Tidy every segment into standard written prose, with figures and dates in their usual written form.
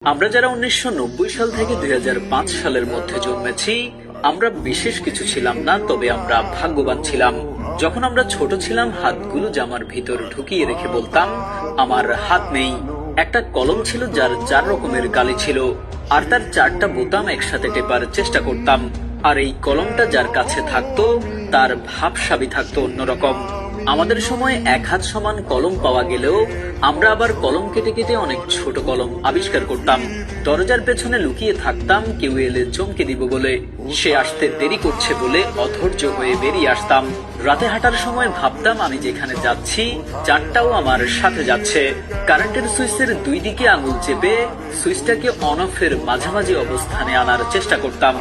আমরা যারা 1990 সাল থেকে 2005 সালের মধ্যে জন্মেছি, আমরা বিশেষ কিছু ছিলাম না, তবে আমরা ভাগ্যবান ছিলাম। যখন আমরা ছোট ছিলাম, হাতগুলো জামার ভিতর ঢুকিয়ে রেখে বলতাম, আমার হাত নেই। একটা কলম ছিল যার 4 রকমের গালি ছিল, আর তার 4টা বোতাম একসাথে টেপার চেষ্টা করতাম। আর এই কলমটা যার কাছে থাকতো, তার ভাবসাবি থাকতো অন্যরকম। আমাদের সময় 1 হাত সমান কলম পাওয়া গেলেও আমরা আবার কলম কেটে কেটে অনেক ছোট কলম আবিষ্কার করতাম। দরজার পেছনে লুকিয়ে থাকতাম, কেউ এলে চমকে দিব বলে। সে আসতে দেরি করছে বলে অধৈর্য হয়ে বেরিয়ে আসতাম। রাতে হাঁটার সময় ভাবতাম, আমি যেখানে যাচ্ছি 4টাও আমার সাথে যাচ্ছে। কারেন্টের সুইচের 2 দিকে আঙুল চেপে সুইচটাকে অন অফের মাঝামাঝি অবস্থানে আনার চেষ্টা করতাম।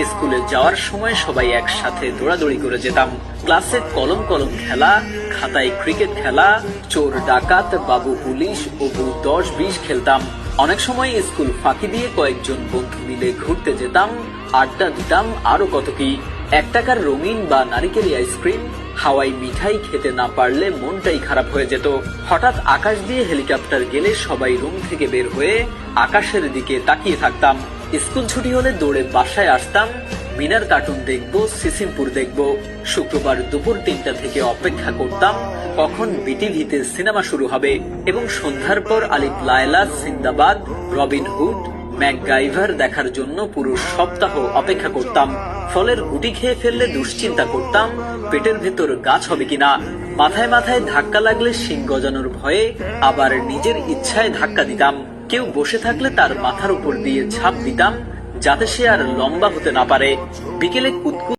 স্কুলে যাওয়ার সময় সবাই একসাথে দৌড়াদৌড়ি করে যেতাম। ক্লাসে কলম কলম খেলা, খাতায় ক্রিকেট খেলা, চোর ডাকাত, বাবু পুলিশ ও বউ 10-20 খেলতাম। অনেক সময় স্কুল ফাঁকি দিয়ে কয়েকজন বন্ধু মিলে ঘুরতে যেতাম, আড্ডা দিতাম, আরো কত কি। 1 টাকার রঙিন বা নারিকেলি আইসক্রিম, হাওয়াই মিঠাই খেতে না পারলে মনটাই খারাপ হয়ে যেত। হঠাৎ আকাশ দিয়ে হেলিকপ্টার গেলে সবাই রুম থেকে বের হয়ে আকাশের দিকে তাকিয়ে থাকতাম। স্কুল ছুটি হলে দৌড়ে বাসায় আসতাম। মিনার কার্টুন দেখবো, সিসিমপুর দেখবো। শুক্রবার দুপুর 3টা থেকে অপেক্ষা করতাম কখন বিটিভিতে সিনেমা শুরু হবে, এবং সন্ধ্যার পর আলিফ Laila, Sinbad, Robin Hood, MacGyver দেখার জন্য পুরো সপ্তাহ অপেক্ষা করতাম। ফলের গুটি খেয়ে ফেললে দুশ্চিন্তা করতাম, পেটের ভেতর গাছ হবে কিনা। মাথায় মাথায় ধাক্কা লাগলে শিং গজানোর ভয়ে আবার নিজের ইচ্ছায় ধাক্কা দিতাম। কেউ বসে থাকলে তার মাথার উপর দিয়ে ঝাঁপ দিতাম, যাতে সে আর লম্বা হতে না পারে। বিকেলে কুতকুত